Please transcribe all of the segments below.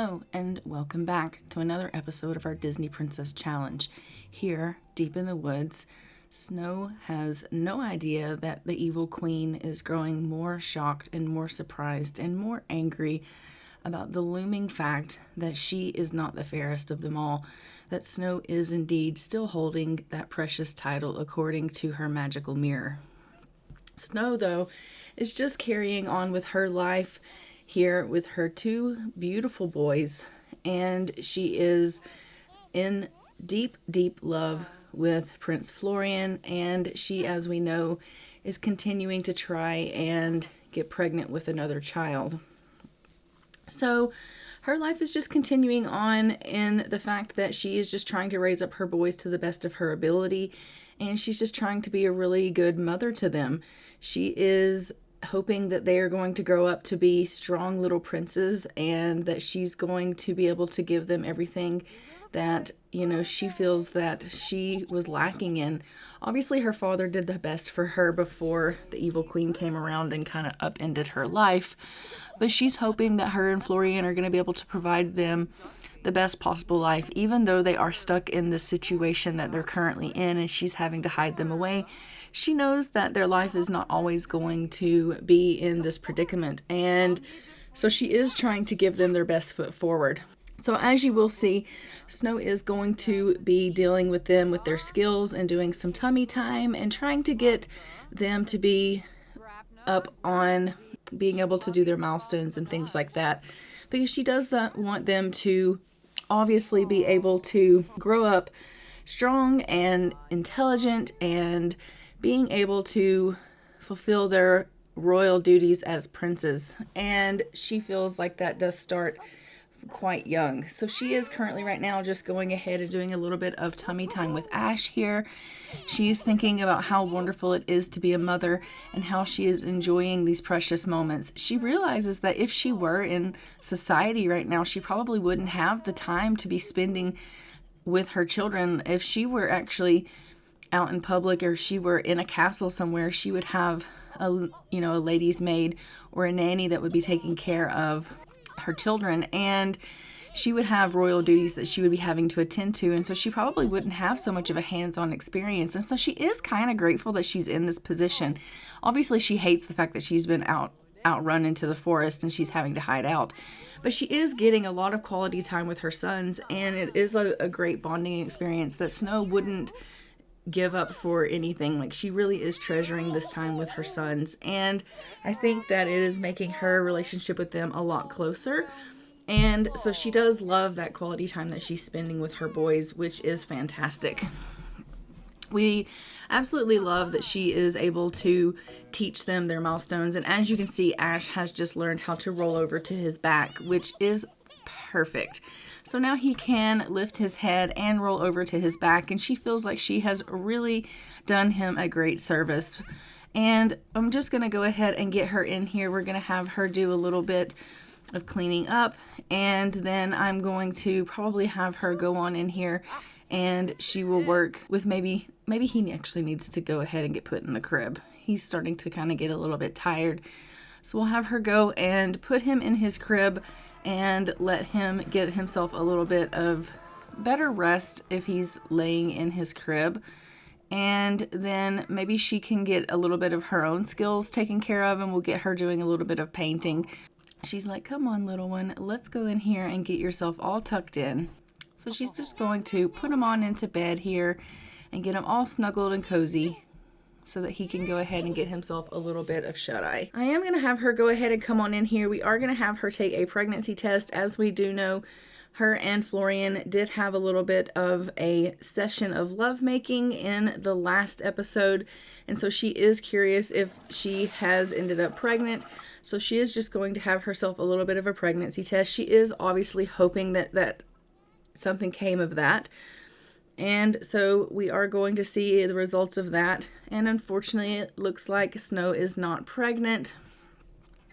Hello, and welcome back to another episode of our Disney Princess Challenge. Here, deep in the woods, Snow has no idea that the evil queen is growing more shocked and more surprised and more angry about the looming fact that she is not the fairest of them all, that Snow is indeed still holding that precious title according to her magical mirror. Snow, though, is just carrying on with her life here with her two beautiful boys, and she is in deep, deep love with Prince Florian, and she, as we know, is continuing to try and get pregnant with another child. So her life is just continuing on in the fact that she is just trying to raise up her boys to the best of her ability, and she's just trying to be a really good mother to them. She is hoping that they are going to grow up to be strong little princes, and that she's going to be able to give them everything that, she feels that she was lacking in. Obviously, her father did the best for her before the evil queen came around and kind of upended her life. But she's hoping that her and Florian are going to be able to provide them the best possible life, even though they are stuck in the situation that they're currently in and she's having to hide them away. She knows that their life is not always going to be in this predicament, and so she is trying to give them their best foot forward. So as you will see, Snow is going to be dealing with them with their skills and doing some tummy time and trying to get them to be up on being able to do their milestones and things like that, because she does want them to obviously be able to grow up strong and intelligent and being able to fulfill their royal duties as princes. And she feels like that does start quite young. So she is currently right now just going ahead and doing a little bit of tummy time with Ash here. She's thinking about how wonderful it is to be a mother and how she is enjoying these precious moments. She realizes that if she were in society right now, she probably wouldn't have the time to be spending with her children. If she were actually out in public or she were in a castle somewhere, she would have a lady's maid or a nanny that would be taking care of her children, and she would have royal duties that she would be having to attend to, and so she probably wouldn't have so much of a hands-on experience. And so she is kind of grateful that she's in this position. Obviously, she hates the fact that she's been outrun into the forest and she's having to hide out, but she is getting a lot of quality time with her sons, and it is a great bonding experience that Snow wouldn't give up for anything. Like, she really is treasuring this time with her sons, and I think that it is making her relationship with them a lot closer. And so she does love that quality time that she's spending with her boys, which is fantastic. We absolutely love that she is able to teach them their milestones, and as you can see, Ash has just learned how to roll over to his back, which is perfect. So now he can lift his head and roll over to his back, and she feels like she has really done him a great service. And I'm just going to go ahead and get her in here. We're going to have her do a little bit of cleaning up, and then I'm going to probably have her go on in here and she will work with maybe he actually needs to go ahead and get put in the crib. He's starting to kind of get a little bit tired. So we'll have her go and put him in his crib and let him get himself a little bit of better rest if he's laying in his crib. And then maybe she can get a little bit of her own skills taken care of, and we'll get her doing a little bit of painting. She's like, come on, little one, let's go in here and get yourself all tucked in. So she's just going to put him on into bed here and get him all snuggled and cozy, so that he can go ahead and get himself a little bit of shut-eye. I am going to have her go ahead and come on in here. We are going to have her take a pregnancy test. As we do know, her and Florian did have a little bit of a session of lovemaking in the last episode, and so she is curious if she has ended up pregnant. So she is just going to have herself a little bit of a pregnancy test. She is obviously hoping that something came of that. And so we are going to see the results of that. And unfortunately, it looks like Snow is not pregnant.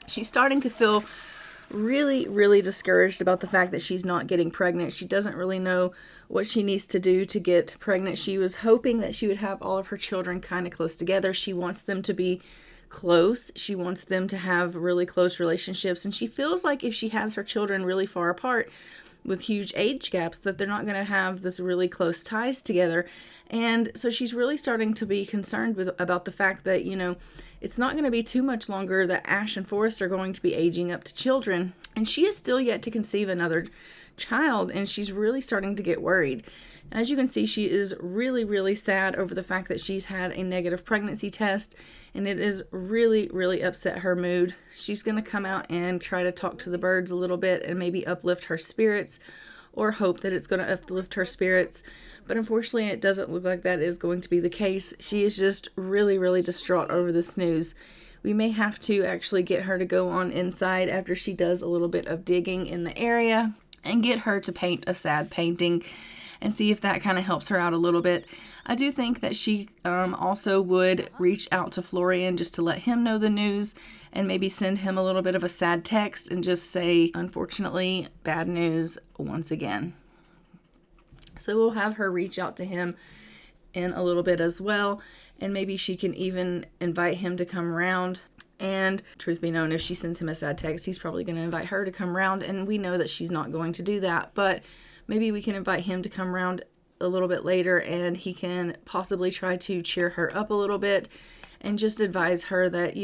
She's starting to feel really, really discouraged about the fact that she's not getting pregnant. She doesn't really know what she needs to do to get pregnant. She was hoping that she would have all of her children kind of close together. She wants them to be close. She wants them to have really close relationships, and she feels like if she has her children really far apart with huge age gaps, that they're not going to have this really close ties together. And so she's really starting to be concerned about the fact that, it's not going to be too much longer that Ash and Forrest are going to be aging up to children. And she is still yet to conceive another child, and she's really starting to get worried. As you can see, she is really, really sad over the fact that she's had a negative pregnancy test, and it is really, really upset her mood. She's going to come out and try to talk to the birds a little bit and maybe uplift her spirits, or hope that it's going to uplift her spirits. But unfortunately, it doesn't look like that is going to be the case. She is just really, really distraught over this news. We may have to actually get her to go on inside after she does a little bit of digging in the area and get her to paint a sad painting and see if that kind of helps her out a little bit. I do think that she also would reach out to Florian just to let him know the news and maybe send him a little bit of a sad text and just say, unfortunately, bad news once again. So we'll have her reach out to him in a little bit as well, and maybe she can even invite him to come around. And truth be known, if she sends him a sad text, he's probably going to invite her to come around, and we know that she's not going to do that. But maybe we can invite him to come around a little bit later, and he can possibly try to cheer her up a little bit and just advise her that,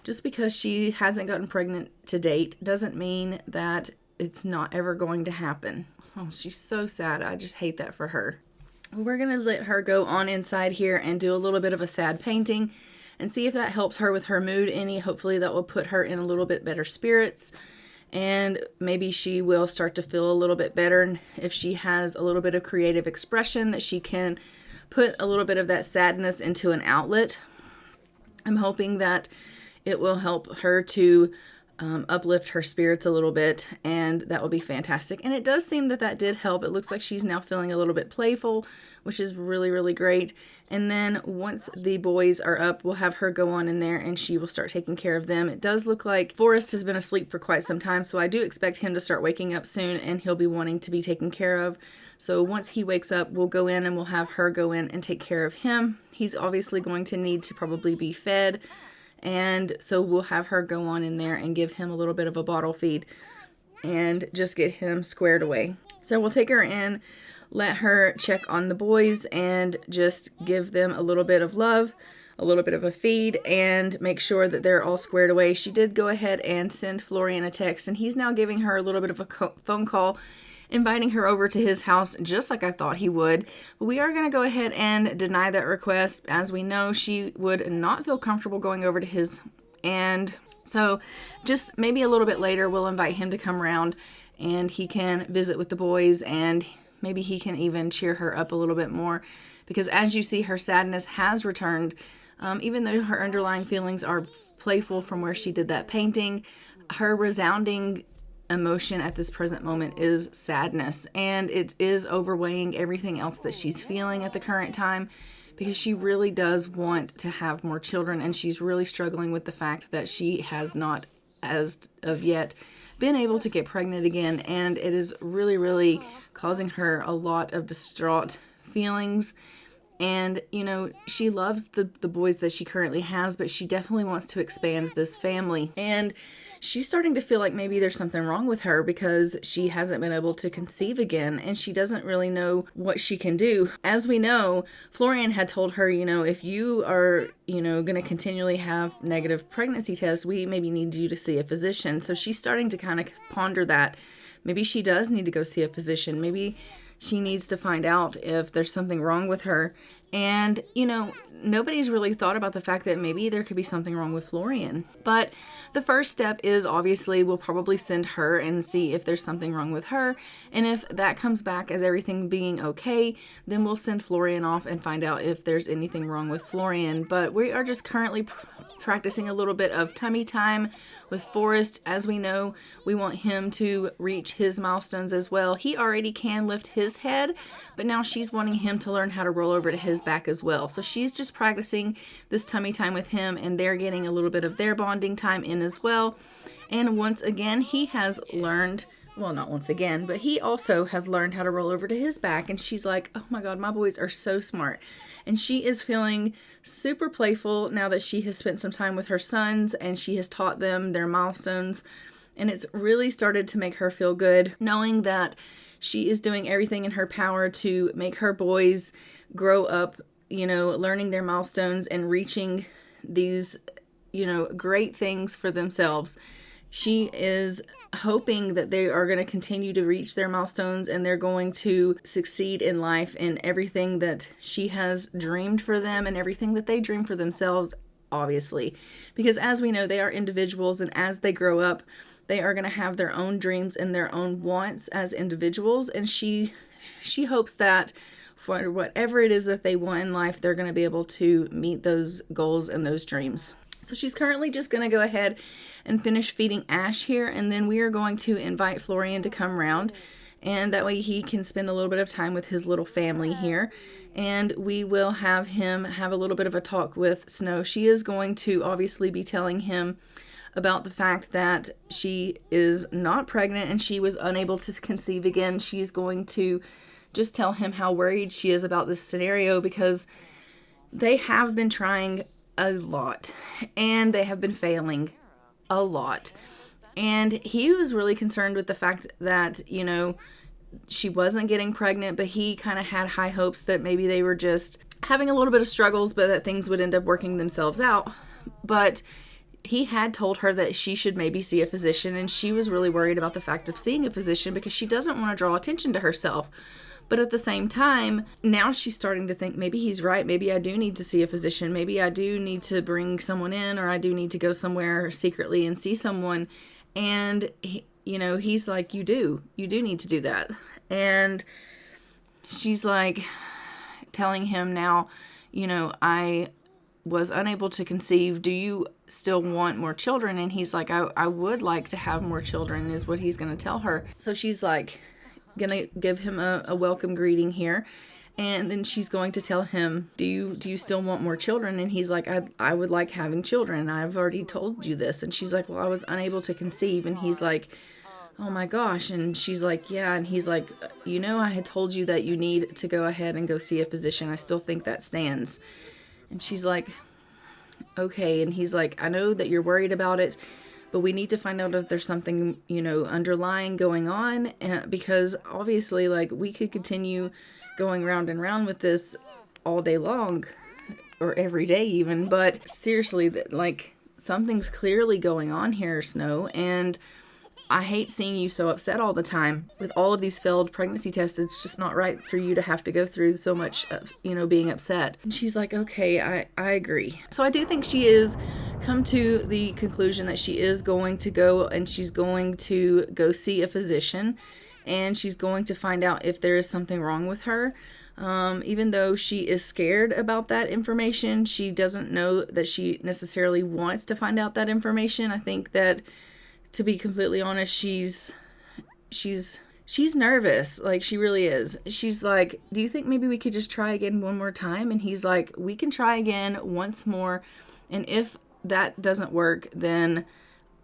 just because she hasn't gotten pregnant to date doesn't mean that it's not ever going to happen. Oh, she's so sad. I just hate that for her. We're going to let her go on inside here and do a little bit of a sad painting and see if that helps her with her mood any. Hopefully that will put her in a little bit better spirits, and maybe she will start to feel a little bit better. If she has a little bit of creative expression, that she can put a little bit of that sadness into an outlet. I'm hoping that it will help her to uplift her spirits a little bit, and that will be fantastic. And it does seem that did help. It looks like she's now feeling a little bit playful, which is really, really great. And then once the boys are up, we'll have her go on in there and she will start taking care of them. It does look like Forrest has been asleep for quite some time, so I do expect him to start waking up soon, and he'll be wanting to be taken care of. So once he wakes up, we'll go in and we'll have her go in and take care of him. He's obviously going to need to probably be fed, and so we'll have her go on in there and give him a little bit of a bottle feed and just get him squared away. So we'll take her in, let her check on the boys, and just give them a little bit of love, a little bit of a feed, and make sure that they're all squared away. She did go ahead and send Florian a text, and he's now giving her a little bit of a phone call, inviting her over to his house, just like I thought he would. But we are going to go ahead and deny that request. As we know, she would not feel comfortable going over to his, and so just maybe a little bit later, we'll invite him to come around and he can visit with the boys, and maybe he can even cheer her up a little bit more, because as you see, her sadness has returned. Even though her underlying feelings are playful from where she did that painting, her resounding emotion at this present moment is sadness, and it is overweighing everything else that she's feeling at the current time, because she really does want to have more children, and she's really struggling with the fact that she has not, as of yet, been able to get pregnant again, and it is really, really causing her a lot of distraught feelings. And, she loves the boys that she currently has, but she definitely wants to expand this family. And she's starting to feel like maybe there's something wrong with her, because she hasn't been able to conceive again, and she doesn't really know what she can do. As we know, Florian had told her, if you are, going to continually have negative pregnancy tests, we maybe need you to see a physician. So she's starting to kind of ponder that. Maybe she does need to go see a physician. Maybe she needs to find out if there's something wrong with her. And, nobody's really thought about the fact that maybe there could be something wrong with Florian. But the first step is, obviously, we'll probably send her and see if there's something wrong with her. And if that comes back as everything being okay, then we'll send Florian off and find out if there's anything wrong with Florian. But we are just currently practicing a little bit of tummy time with Forrest. As we know, we want him to reach his milestones as well. He already can lift his head, but now she's wanting him to learn how to roll over to his back as well. So she's just practicing this tummy time with him, and they're getting a little bit of their bonding time in as well. And once again, he has learned well, not once again, but he also has learned how to roll over to his back. And she's like, oh my God, my boys are so smart. And she is feeling super playful now that she has spent some time with her sons and she has taught them their milestones. And it's really started to make her feel good, knowing that she is doing everything in her power to make her boys grow up, learning their milestones and reaching these, great things for themselves. She is hoping that they are going to continue to reach their milestones and they're going to succeed in life in everything that she has dreamed for them and everything that they dream for themselves, obviously. Because as we know, they are individuals, and as they grow up, they are going to have their own dreams and their own wants as individuals. And she hopes that for whatever it is that they want in life, they're going to be able to meet those goals and those dreams. So she's currently just going to go ahead and finish feeding Ash here, and then we are going to invite Florian to come around, and that way he can spend a little bit of time with his little family here, and we will have him have a little bit of a talk with Snow. She is going to obviously be telling him about the fact that she is not pregnant and she was unable to conceive again. She's going to just tell him how worried she is about this scenario because they have been trying a lot and they have been failing a lot. And he was really concerned with the fact that, she wasn't getting pregnant, but he kind of had high hopes that maybe they were just having a little bit of struggles, but that things would end up working themselves out. But he had told her that she should maybe see a physician, and she was really worried about the fact of seeing a physician because she doesn't want to draw attention to herself. But at the same time, now she's starting to think, maybe he's right. Maybe I do need to see a physician. Maybe I do need to bring someone in, or I do need to go somewhere secretly and see someone. And, he's like, you do need to do that. And she's like telling him now, I was unable to conceive. Do you still want more children? And he's like, I would like to have more children, is what he's going to tell her. So she's like, gonna give him a welcome greeting here, and then she's going to tell him, do you still want more children? And he's like, I would like having children. I've already told you this. And she's like, well, I was unable to conceive. And he's like, oh my gosh. And she's like, yeah. And he's like, I had told you that you need to go ahead and go see a physician. I still think that stands. And she's like, okay. And he's like, I know that you're worried about it, but we need to find out if there's something, underlying going on, because obviously, we could continue going round and round with this all day long, or every day even, but seriously, something's clearly going on here, Snow, and I hate seeing you so upset all the time. With all of these failed pregnancy tests, it's just not right for you to have to go through so much, being upset. And she's like, okay, I agree. So I do think she is come to the conclusion that she is going to go, and she's going to go see a physician, and she's going to find out if there is something wrong with her. Even though she is scared about that information, she doesn't know that she necessarily wants to find out that information. I think that, to be completely honest, she's nervous. She really is. She's like, do you think maybe we could just try again one more time? And he's like, we can try again once more. And if that doesn't work, then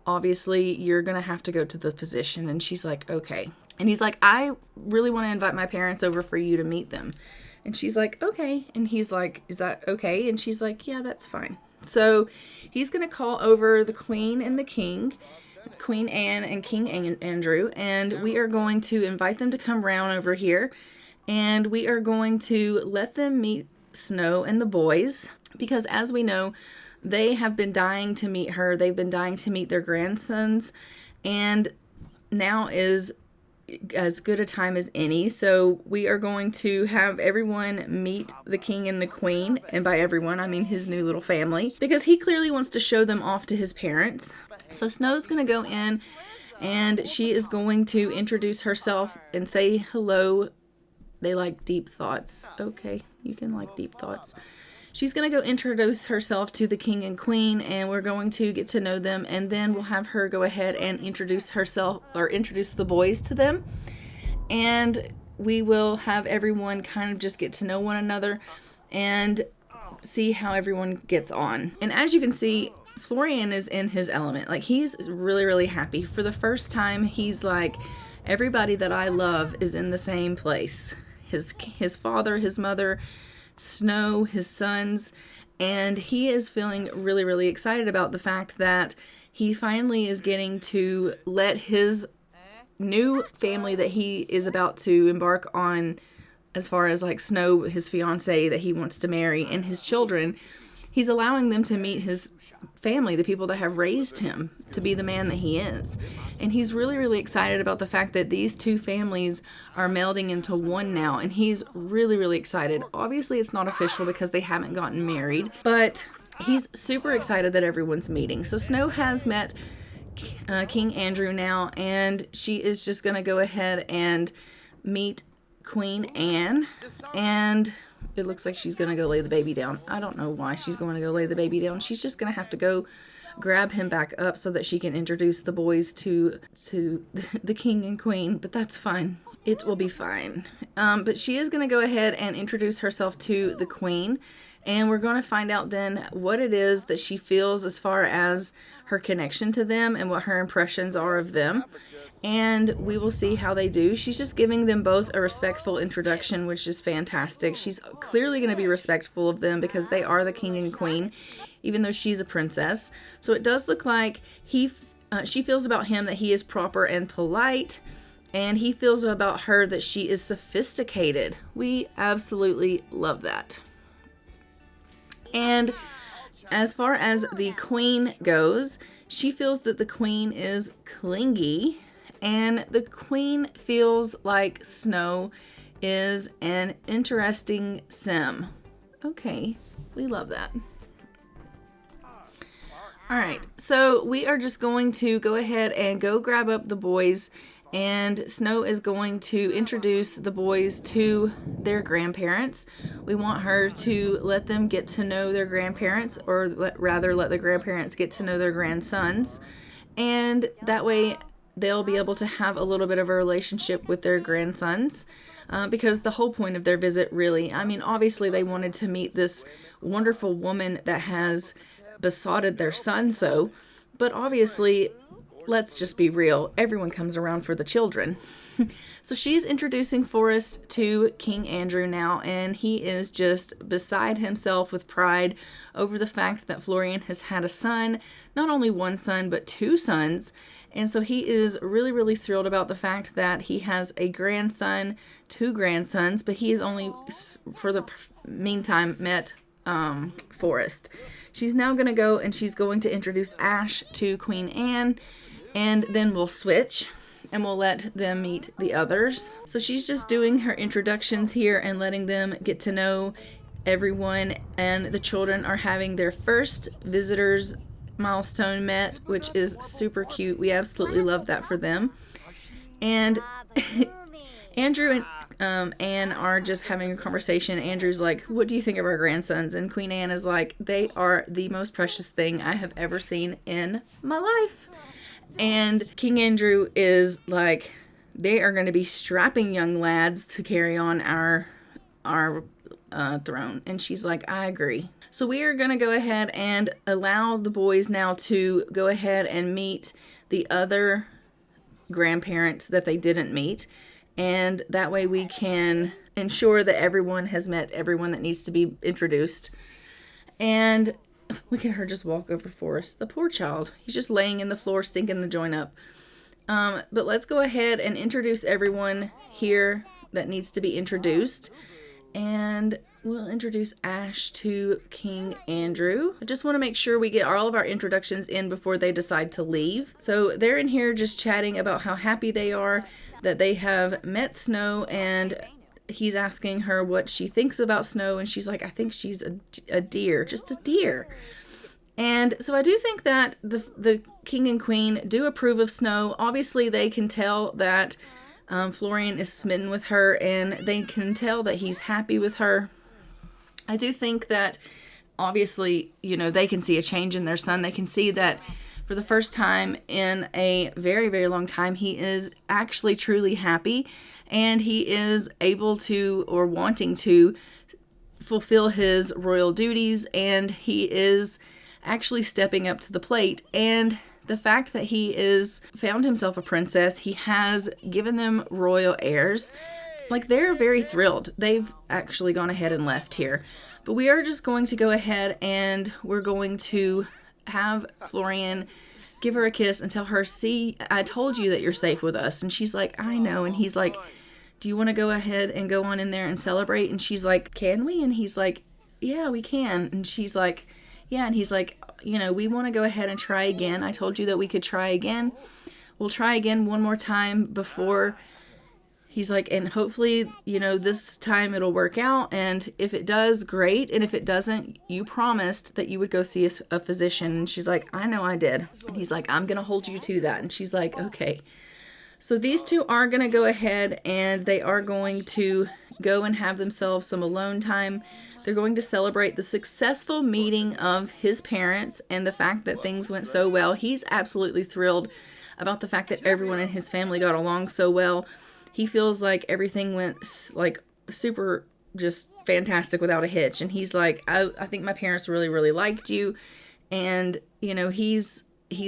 obviously you're going to have to go to the physician. And she's like, okay. And he's like, I really want to invite my parents over for you to meet them. And she's like, okay. And he's like, is that okay? And she's like, yeah, that's fine. So he's going to call over the Queen and the King, Queen Anne and King Andrew, and we are going to invite them to come round over here, and we are going to let them meet Snow and the boys, because as we know, they have been dying to meet her. They've been dying to meet their grandsons, and now is as good a time as any. So we are going to have everyone meet the King and the Queen, and by everyone I mean his new little family, because he clearly wants to show them off to his parents. So Snow's going to go in, and she is going to introduce herself and say hello. They like deep thoughts. Okay, you can like deep thoughts. She's going to go introduce herself to the King and Queen, and we're going to get to know them, and then we'll have her go ahead and introduce herself, or introduce the boys to them. And we will have everyone kind of just get to know one another and see how everyone gets on. And as you can see, Florian is in his element. He's really, really happy. For the first time, he's Everybody that I love is in the same place. His father, his mother, Snow, his sons, and he is feeling really, really excited about the fact that he finally is getting to let his new family that he is about to embark on, as far as like Snow, his fiance that he wants to marry, and his children, he's allowing them to meet his family, the people that have raised him to be the man that he is. And he's really, really excited about the fact that these two families are melding into one now. And he's really, really excited. Obviously, it's not official because they haven't gotten married, but he's super excited that everyone's meeting. So Snow has met King Andrew now, and she is just going to go ahead and meet Queen Anne, and it looks like she's going to go lay the baby down. I don't know why she's going to go lay the baby down. She's just going to have to go grab him back up so that she can introduce the boys to the king and queen, but that's fine. It will be fine. But she is going to go ahead and introduce herself to the queen, and we're going to find out then what it is that she feels as far as her connection to them and what her impressions are of them. And we will see how they do. She's just giving them both a respectful introduction, which is fantastic. She's clearly going to be respectful of them because they are the king and queen, even though she's a princess. So it does look like she feels about him that he is proper and polite, and he feels about her that she is sophisticated. We absolutely love that. And as far as the queen goes, she feels that the queen is clingy, and the queen feels like Snow is an interesting sim. Okay, we love that. All right, so we are just going to go ahead and go grab up the boys, and Snow is going to introduce the boys to their grandparents. We want her to let them get to know their grandparents, or rather let the grandparents get to know their grandsons, and that way they'll be able to have a little bit of a relationship with their grandsons, because the whole point of their visit, really, I mean, obviously they wanted to meet this wonderful woman that has besotted their son so, but obviously, let's just be real, everyone comes around for the children. So she's introducing Forrest to King Andrew now, and he is just beside himself with pride over the fact that Florian has had a son, not only one son, but two sons. And so he is really, really thrilled about the fact that he has a grandson, two grandsons, but he has only, for the meantime, met Forrest. She's now going to go and she's going to introduce Ash to Queen Anne, and then we'll switch and we'll let them meet the others. So she's just doing her introductions here and letting them get to know everyone, and the children are having their first visitors milestone met, which is super cute. We absolutely love that for them. And Andrew and Anne are just having a conversation. Andrew's like, what do you think of our grandsons? And Queen Anne is like, they are the most precious thing I have ever seen in my life. And King Andrew is like, they are going to be strapping young lads to carry on our throne. And she's like, I agree. So we are going to go ahead and allow the boys now to go ahead and meet the other grandparents that they didn't meet. And that way we can ensure that everyone has met everyone that needs to be introduced. And look at her just walk over Forrest. The poor child. He's just laying in the floor, stinking the joint up. But let's go ahead and introduce everyone here that needs to be introduced. And we'll introduce Ash to King Andrew. I just want to make sure we get all of our introductions in before they decide to leave. So they're in here just chatting about how happy they are that they have met Snow, and he's asking her what she thinks about Snow, and she's like, I think she's a deer, just a deer. And so I do think that the king and queen do approve of Snow. Obviously, they can tell that Florian is smitten with her, and they can tell that he's happy with her. I do think that, obviously, you know, they can see a change in their son. They can see that for the first time in a very, very long time, he is actually truly happy, and he is able to, or wanting to, fulfill his royal duties, and he is actually stepping up to the plate. And the fact that he is found himself a princess, he has given them royal heirs. Like, they're very thrilled. They've actually gone ahead and left here. But we are just going to go ahead and we're going to have Florian give her a kiss and tell her, see, I told you that you're safe with us. And she's like, I know. And he's like, do you want to go ahead and go on in there and celebrate? And she's like, can we? And he's like, yeah, we can. And she's like, yeah. And he's like, you know, we want to go ahead and try again. I told you that we could try again. We'll try again one more time before. He's like, and hopefully, you know, this time it'll work out. And if it does, great. And if it doesn't, you promised that you would go see a physician. And she's like, I know I did. And he's like, I'm going to hold you to that. And she's like, okay. So these two are going to go ahead and they are going to go and have themselves some alone time. They're going to celebrate the successful meeting of his parents and the fact that things went so well. He's absolutely thrilled about the fact that everyone in his family got along so well. He feels like everything went like super just fantastic without a hitch. And he's like, I think my parents really, really liked you. And, you know, he's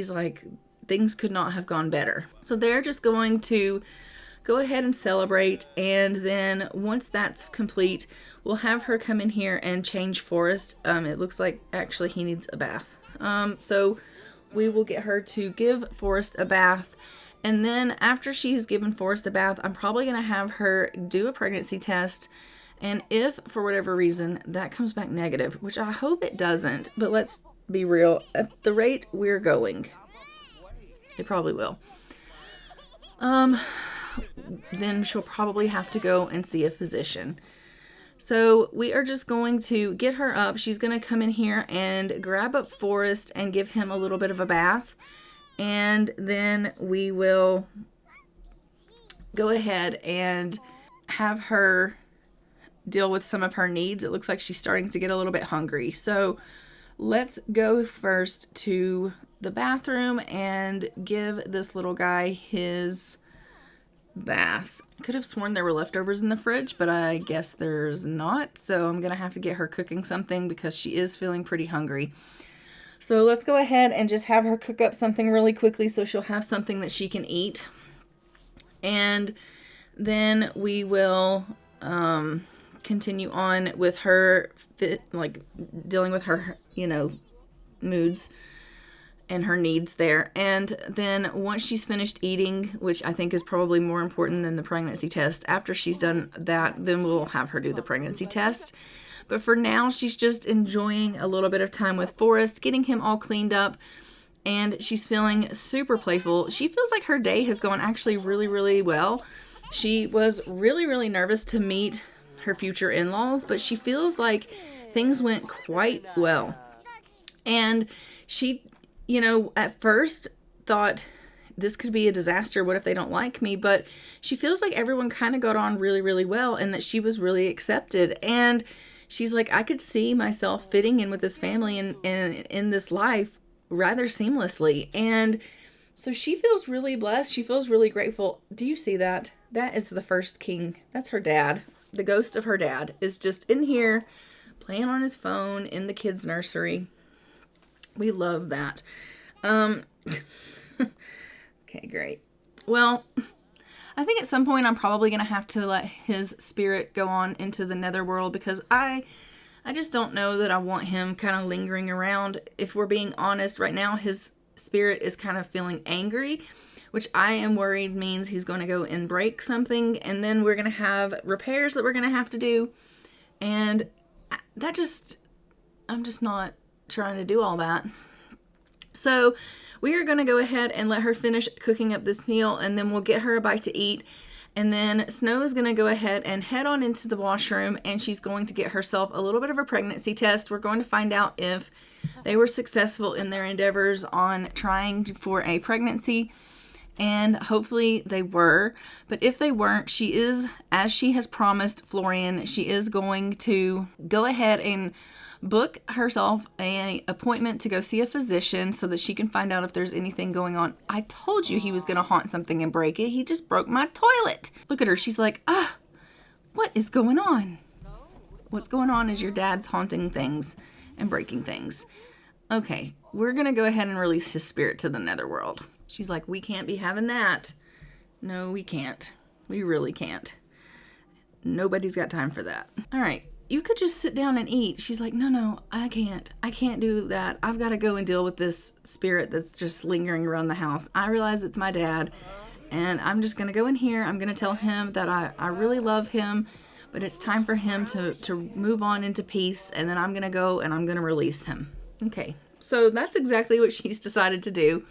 like, things could not have gone better. So they're just going to go ahead and celebrate. And then once that's complete, we'll have her come in here and change Forrest. It looks like actually he needs a bath. So we will get her to give Forrest a bath. And then after she's given Forrest a bath, I'm probably going to have her do a pregnancy test. And if, for whatever reason, that comes back negative, which I hope it doesn't, but let's be real, at the rate we're going, it probably will. Then she'll probably have to go and see a physician. So we are just going to get her up. She's going to come in here and grab up Forrest and give him a little bit of a bath. And then we will go ahead and have her deal with some of her needs. It looks like she's starting to get a little bit hungry. So let's go first to the bathroom and give this little guy his bath. I could have sworn there were leftovers in the fridge, but I guess there's not. So I'm going to have to get her cooking something because she is feeling pretty hungry. So let's go ahead and just have her cook up something really quickly so she'll have something that she can eat. And then we will continue on with her, dealing with her, you know, moods and her needs there. And then once she's finished eating, which I think is probably more important than the pregnancy test, after she's done that, then we'll have her do the pregnancy test. But for now, she's just enjoying a little bit of time with Forrest, getting him all cleaned up, and she's feeling super playful. She feels like her day has gone actually really, really well. She was really, really nervous to meet her future in-laws, but she feels like things went quite well. And she, you know, at first thought this could be a disaster. What if they don't like me? But she feels like everyone kind of got on really, really well and that she was really accepted. And she's like, I could see myself fitting in with this family and in this life rather seamlessly. And so she feels really blessed. She feels really grateful. Do you see that? That is the first king. That's her dad. The ghost of her dad is just in here playing on his phone in the kids' nursery. We love that. Okay, great. Well, I think at some point I'm probably going to have to let his spirit go on into the netherworld because I just don't know that I want him kind of lingering around. If we're being honest, right now his spirit is kind of feeling angry, which I am worried means he's going to go and break something, and then we're going to have repairs that we're going to have to do. And I'm just not trying to do all that. So we are going to go ahead and let her finish cooking up this meal, and then we'll get her a bite to eat. And then Snow is going to go ahead and head on into the washroom, and she's going to get herself a little bit of a pregnancy test. We're going to find out if they were successful in their endeavors on trying for a pregnancy, and hopefully they were. But if they weren't, she is, as she has promised Florian, she is going to go ahead and book herself an appointment to go see a physician so that she can find out if there's anything going on. I told you he was going to haunt something and break it. He just broke my toilet. Look at her. She's like, what is going on? What's going on is your dad's haunting things and breaking things. Okay, we're going to go ahead and release his spirit to the netherworld. She's like, we can't be having that. No, we can't. We really can't. Nobody's got time for that. All right, you could just sit down and eat. She's like, no, I can't. I can't do that. I've got to go and deal with this spirit that's just lingering around the house. I realize it's my dad, and I'm just going to go in here. I'm going to tell him that I really love him, but it's time for him to move on into peace, and then I'm going to go and I'm going to release him. Okay, so that's exactly what she's decided to do.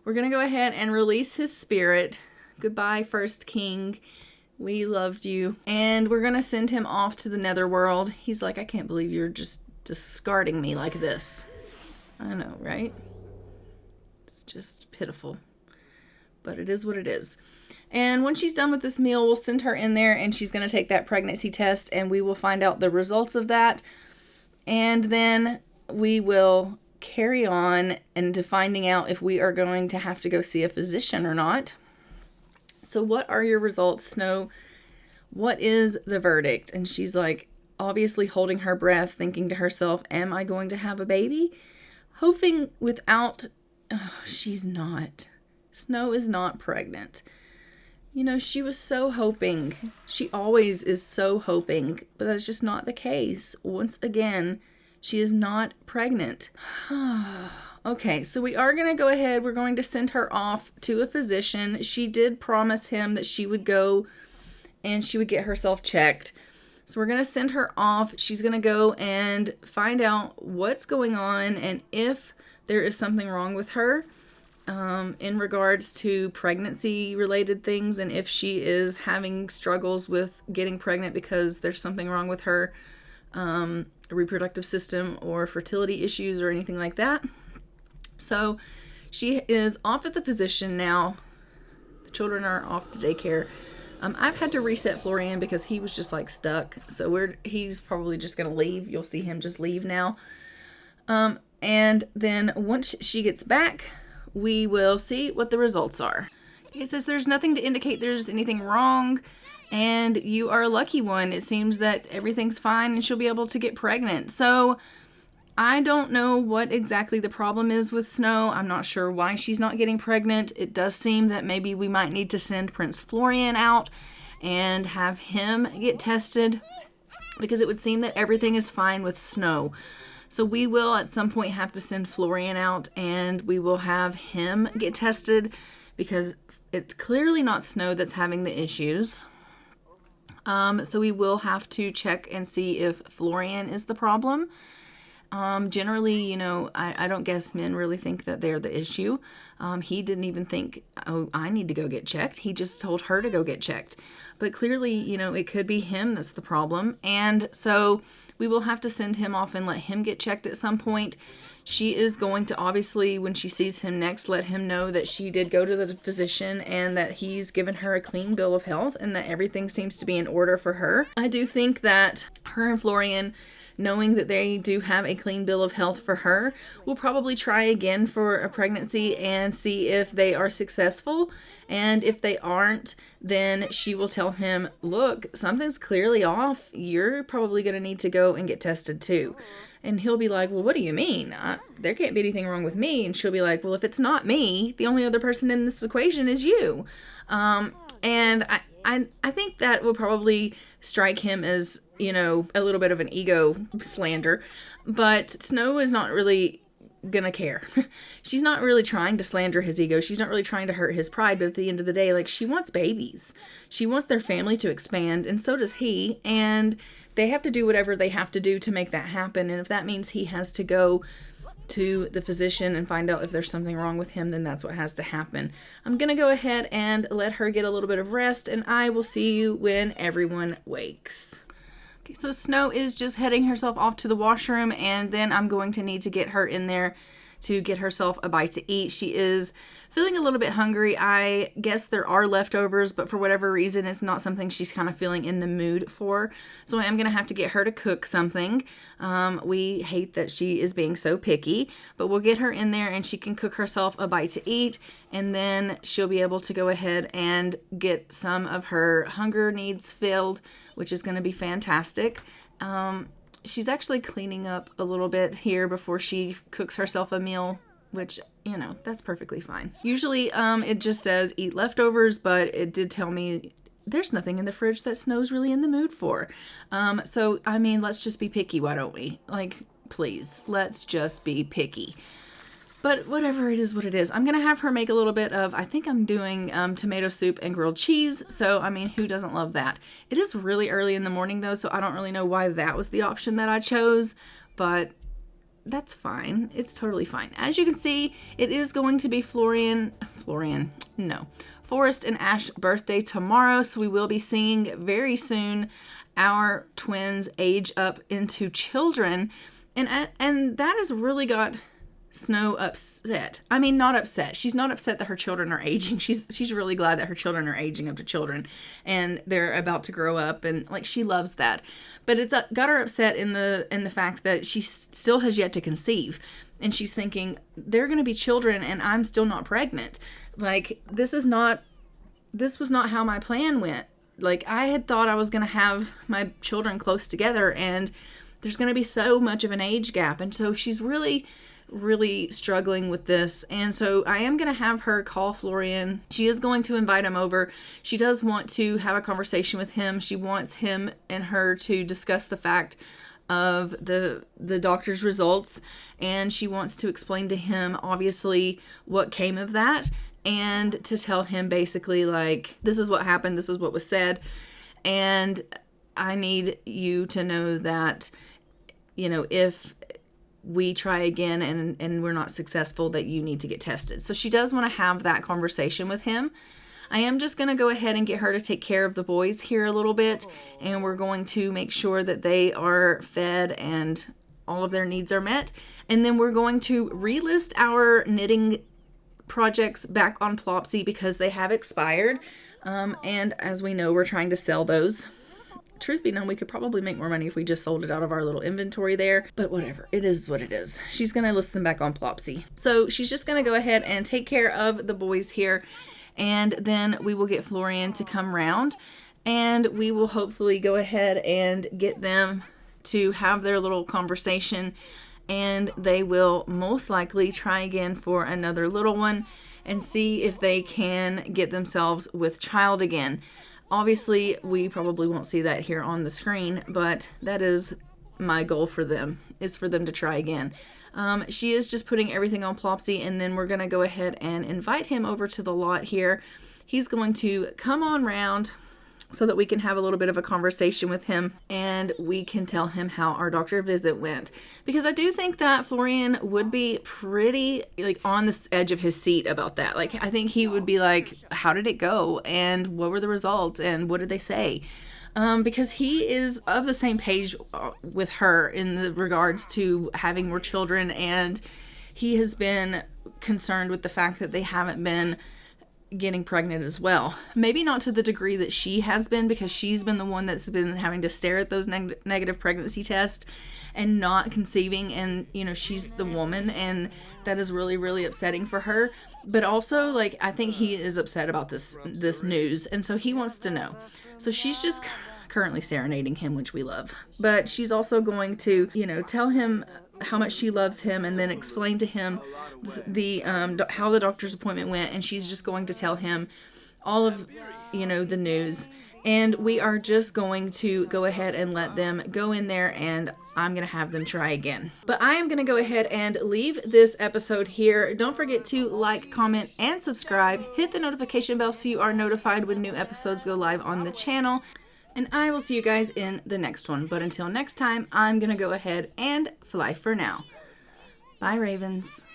We're going to go ahead and release his spirit. Goodbye, First King. We loved you. And we're going to send him off to the netherworld. He's like, I can't believe you're just discarding me like this. I know, right? It's just pitiful. But it is what it is. And when she's done with this meal, we'll send her in there and she's going to take that pregnancy test and we will find out the results of that. And then we will carry on into finding out if we are going to have to go see a physician or not. So what are your results, Snow? What is the verdict? And she's like, obviously holding her breath, thinking to herself, am I going to have a baby? Hoping without, she's not. Snow is not pregnant. You know, she was so hoping. She always is so hoping, but that's just not the case. Once again, she is not pregnant. Okay, so we are going to go ahead. We're going to send her off to a physician. She did promise him that she would go and she would get herself checked. So we're going to send her off. She's going to go and find out what's going on and if there is something wrong with her in regards to pregnancy-related things, and if she is having struggles with getting pregnant because there's something wrong with her reproductive system or fertility issues or anything like that. So she is off at the physician now. The children are off to daycare. I've had to reset Florian because he was just like stuck. So he's probably just going to leave. You'll see him just leave now. And then once she gets back, we will see what the results are. It says there's nothing to indicate there's anything wrong. And you are a lucky one. It seems that everything's fine and she'll be able to get pregnant. So I don't know what exactly the problem is with Snow. I'm not sure why she's not getting pregnant. It does seem that maybe we might need to send Prince Florian out and have him get tested, because it would seem that everything is fine with Snow. So we will at some point have to send Florian out and we will have him get tested, because it's clearly not Snow that's having the issues. So we will have to check and see if Florian is the problem. Generally, you know, I don't guess men really think that they're the issue. He didn't even think, oh, I need to go get checked. He just told her to go get checked. But clearly, you know, it could be him that's the problem. And so we will have to send him off and let him get checked at some point. She is going to, obviously, when she sees him next, let him know that she did go to the physician and that he's given her a clean bill of health and that everything seems to be in order for her. I do think that her and Florian, knowing that they do have a clean bill of health for her, will probably try again for a pregnancy and see if they are successful. And if they aren't, then she will tell him, look, something's clearly off. You're probably going to need to go and get tested too. And he'll be like, well, what do you mean? There can't be anything wrong with me. And she'll be like, well, if it's not me, the only other person in this equation is you. And I think that will probably strike him as, you know, a little bit of an ego slander. But Snow is not really gonna care. She's not really trying to slander his ego. She's not really trying to hurt his pride. But at the end of the day, like, she wants babies. She wants their family to expand, and so does he. And they have to do whatever they have to do to make that happen. And if that means he has to go to the physician and find out if there's something wrong with him, then that's what has to happen. I'm going to go ahead and let her get a little bit of rest, and I will see you when everyone wakes. Okay, so Snow is just heading herself off to the washroom, and then I'm going to need to get her in there to get herself a bite to eat. She is feeling a little bit hungry. I guess there are leftovers, but for whatever reason, it's not something she's kind of feeling in the mood for. So I am going to have to get her to cook something. We hate that she is being so picky, but we'll get her in there and she can cook herself a bite to eat, and then she'll be able to go ahead and get some of her hunger needs filled, which is going to be fantastic. She's actually cleaning up a little bit here before she cooks herself a meal, which, you know, that's perfectly fine. Usually it just says eat leftovers, but it did tell me there's nothing in the fridge that Snow's really in the mood for. So, I mean, let's just be picky, why don't we? Like, please, let's just be picky. But whatever, it is what it is. I'm going to have her make a little bit of, I think I'm doing tomato soup and grilled cheese. So, I mean, who doesn't love that? It is really early in the morning, though, so I don't really know why that was the option that I chose. But that's fine. It's totally fine. As you can see, it is going to be Forrest and Ash's birthday tomorrow. So we will be seeing very soon our twins age up into children. And that has really got Snow upset. I mean, not upset. She's not upset that her children are aging. She's really glad that her children are aging up to children and they're about to grow up, and like she loves that. But it's got her upset in the fact that she still has yet to conceive, and she's thinking they're going to be children and I'm still not pregnant. Like this was not how my plan went. Like I had thought I was going to have my children close together, and there's going to be so much of an age gap, and so she's really struggling with this. And so I am going to have her call Florian. She is going to invite him over. She does want to have a conversation with him. She wants him and her to discuss the fact of the doctor's results, and she wants to explain to him obviously what came of that, and to tell him basically like, this is what happened, this is what was said, and I need you to know that, you know, if we try again and we're not successful, that you need to get tested. So she does want to have that conversation with him. I am just going to go ahead and get her to take care of the boys here a little bit, and we're going to make sure that they are fed and all of their needs are met. And then we're going to relist our knitting projects back on Plopsy because they have expired. And as we know, we're trying to sell those. Truth be known, we could probably make more money if we just sold it out of our little inventory there, but whatever, it is what it is. She's going to list them back on Plopsy. So she's just going to go ahead and take care of the boys here, and then we will get Florian to come round, and we will hopefully go ahead and get them to have their little conversation, and they will most likely try again for another little one and see if they can get themselves with child again. Obviously, we probably won't see that here on the screen, but that is my goal for them, is for them to try again. She is just putting everything on Plopsy, and then we're going to go ahead and invite him over to the lot here. He's going to come on round so that we can have a little bit of a conversation with him, and we can tell him how our doctor visit went. Because I do think that Florian would be pretty like on the edge of his seat about that. Like, I think he would be like, how did it go? And what were the results? And what did they say? Because he is of the same page with her in the regards to having more children, and he has been concerned with the fact that they haven't been getting pregnant as well. Maybe not to the degree that she has been, because she's been the one that's been having to stare at those negative pregnancy tests and not conceiving, and you know, she's the woman, and that is really, really upsetting for her. But also, like, I think he is upset about this news, and so he wants to know. So she's just currently serenading him, which we love. But she's also going to, you know, tell him how much she loves him, and then explain to him the how the doctor's appointment went, and she's just going to tell him all of, you know, the news. And we are just going to go ahead and let them go in there, and I'm going to have them try again. But I am going to go ahead and leave this episode here. Don't forget to like, comment, and subscribe. Hit the notification bell so you are notified when new episodes go live on the channel. And I will see you guys in the next one. But until next time, I'm going to go ahead and fly for now. Bye, Ravens.